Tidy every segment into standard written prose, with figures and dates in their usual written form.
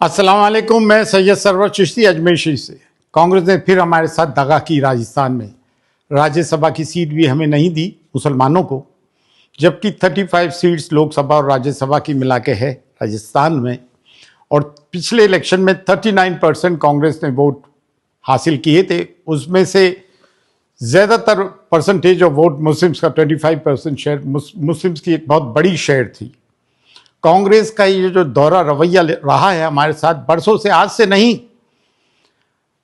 अस्सलाम वालेकुम। मैं सैयद सरवर चिश्ती अजमेर शरीफ से। कांग्रेस ने फिर हमारे साथ दगा की। राजस्थान में राज्यसभा की सीट भी हमें नहीं दी मुसलमानों को, जबकि 35 सीट्स लोकसभा और राज्यसभा की मिला के है राजस्थान में। और पिछले इलेक्शन में 39% कांग्रेस ने वोट हासिल किए थे, उसमें से ज़्यादातर परसेंटेज ऑफ वोट मुस्लिम्स का 25% शेयर मुस्लिम्स की एक बहुत बड़ी शेयर थी। कांग्रेस का ये जो दौरा रवैया रहा है हमारे साथ बरसों से, आज से नहीं,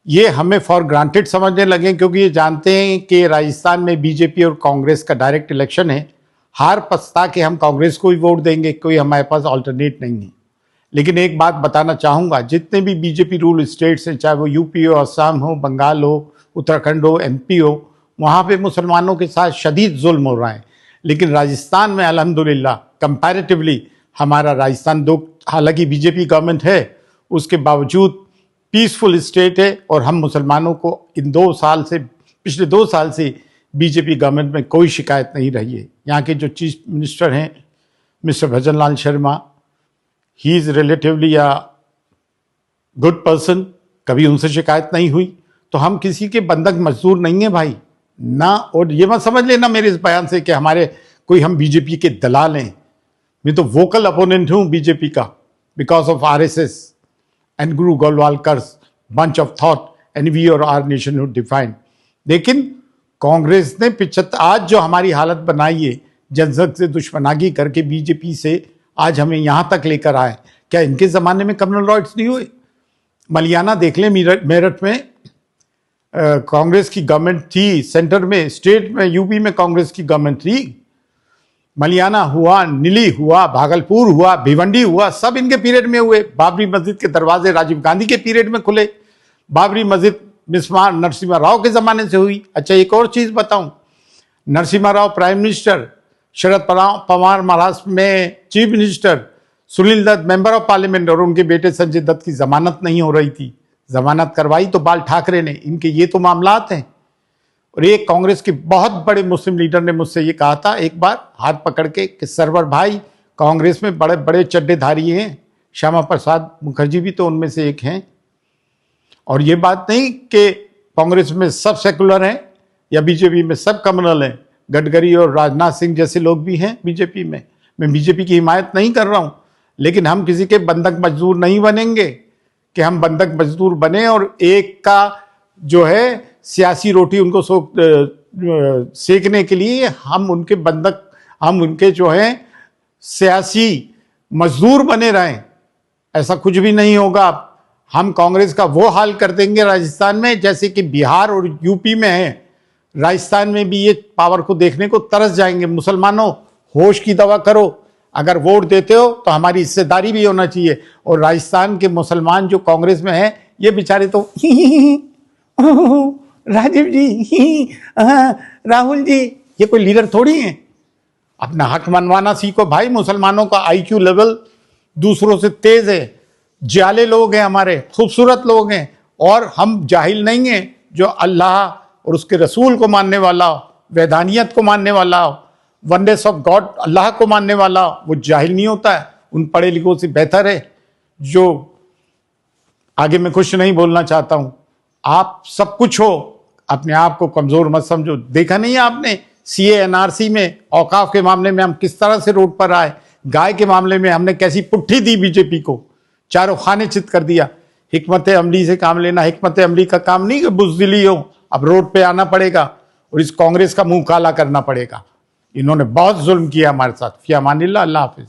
ये हमें फॉर ग्रांटेड समझने लगे, क्योंकि ये जानते हैं कि राजस्थान में बीजेपी और कांग्रेस का डायरेक्ट इलेक्शन है। हार पछता के हम कांग्रेस को ही वोट देंगे, कोई हमारे पास ऑल्टरनेट नहीं है। लेकिन एक बात बताना चाहूँगा, जितने भी बीजेपी रूल स्टेट्स हैं, चाहे वो यूपी हो, असम हो, बंगाल हो, उत्तराखंड हो, एमपी हो, वहाँ पे मुसलमानों के साथ शदीद जुल्म हो रहा है। लेकिन राजस्थान में अल्हम्दुलिल्लाह कंपैरेटिवली हमारा राजस्थान हालांकि बीजेपी गवर्नमेंट है, उसके बावजूद पीसफुल स्टेट है। और हम मुसलमानों को पिछले 2 साल से बीजेपी गवर्नमेंट में कोई शिकायत नहीं रही है। यहाँ के जो चीफ मिनिस्टर हैं mister bhajan Lal Sharma, he is relatively a good person, कभी उनसे शिकायत नहीं हुई। तो हम किसी के बंधक मजदूर नहीं है भाई ना। और ये मत समझ लेना मेरे इस बयान से कि हम बीजेपी के दलाल हैं। मैं तो वोकल अपोनेंट हूं बीजेपी का, because of RSS and Guru Golwalkar's bunch of thought and we और आवर नेशन डिफाइंड। लेकिन कांग्रेस ने आज जो हमारी हालत बनाई है, जनसंघ से दुश्मनागी करके बीजेपी से आज हमें यहां तक लेकर आए। क्या इनके जमाने में कम्युनल राइट्स नहीं हुए? मलियाना देख लें, मेरठ में कांग्रेस की गवर्नमेंट थी, सेंटर में, स्टेट में, यूपी में कांग्रेस की गवर्नमेंट थी। मलियाना हुआ, नीली हुआ, भागलपुर हुआ, भिवंडी हुआ, सब इनके पीरियड में हुए। बाबरी मस्जिद के दरवाजे राजीव गांधी के पीरियड में खुले। बाबरी मस्जिद मिसमार नरसिम्हा राव के ज़माने से हुई। अच्छा, एक और चीज़ बताऊं, नरसिम्हा राव प्राइम मिनिस्टर, शरद पवार महाराष्ट्र में chief minister, Sunil Dutt member of parliament, और उनके बेटे संजय दत्त की जमानत नहीं हो रही थी। जमानत करवाई तो बाल ठाकरे ने। इनके ये तो मामलात हैं। और एक कांग्रेस के बहुत बड़े मुस्लिम लीडर ने मुझसे ये कहा था एक बार हाथ पकड़ के कि सरवर भाई, कांग्रेस में बड़े बड़े चड्डेधारी हैं, श्यामा प्रसाद मुखर्जी भी तो उनमें से एक हैं। और ये बात नहीं कि कांग्रेस में सब सेकुलर हैं या बीजेपी में सब कम्युनल हैं। गडकरी और राजनाथ सिंह जैसे लोग भी हैं बीजेपी में। मैं बीजेपी की हिमायत नहीं कर रहा हूँ, लेकिन हम किसी के बंधक मजदूर नहीं बनेंगे कि हम बंधक मजदूर बने और एक का जो है सियासी रोटी उनको सेकने के लिए हम उनके जो है सियासी मजदूर बने रहें। ऐसा कुछ भी नहीं होगा। हम कांग्रेस का वो हाल कर देंगे राजस्थान में जैसे कि बिहार और यूपी में है। राजस्थान में भी ये पावर को देखने को तरस जाएंगे। मुसलमानों, होश की दवा करो। अगर वोट देते हो तो हमारी हिस्सेदारी भी होना चाहिए। और राजस्थान के मुसलमान जो कांग्रेस में हैं, ये बेचारे तो राजीव जी, राहुल जी, ये कोई लीडर थोड़ी हैं। अपना हक मनवाना सीखो भाई। मुसलमानों का आईक्यू लेवल दूसरों से तेज है। जाले लोग हैं, हमारे खूबसूरत लोग हैं। और हम जाहिल नहीं हैं। जो अल्लाह और उसके रसूल को मानने वाला हो, वैधानियत को मानने वाला हो, वननेस ऑफ गॉड, अल्लाह को मानने वाला हो, वो जाहिल नहीं होता है। उन पढ़े लिखों से बेहतर है। जो आगे मैं कुछ नहीं बोलना चाहता हूं। आप सब कुछ हो, अपने आप को कमजोर मत समझो। देखा नहीं है आपने सीए एनआरसी में, औकाफ के मामले में हम किस तरह से रोड पर आए। गाय के मामले में हमने कैसी पुट्ठी दी बीजेपी को, चारों खाने चित कर दिया। हिकमत अमली से काम लेना, हिकमत अमली का काम नहीं कि बुज़दिली हो। अब रोड पे आना पड़ेगा और इस कांग्रेस का मुंह काला करना पड़ेगा। इन्होंने बहुत जुल्म किया हमारे साथ। फी अमानिल्लाह, अल्लाह हाफिज।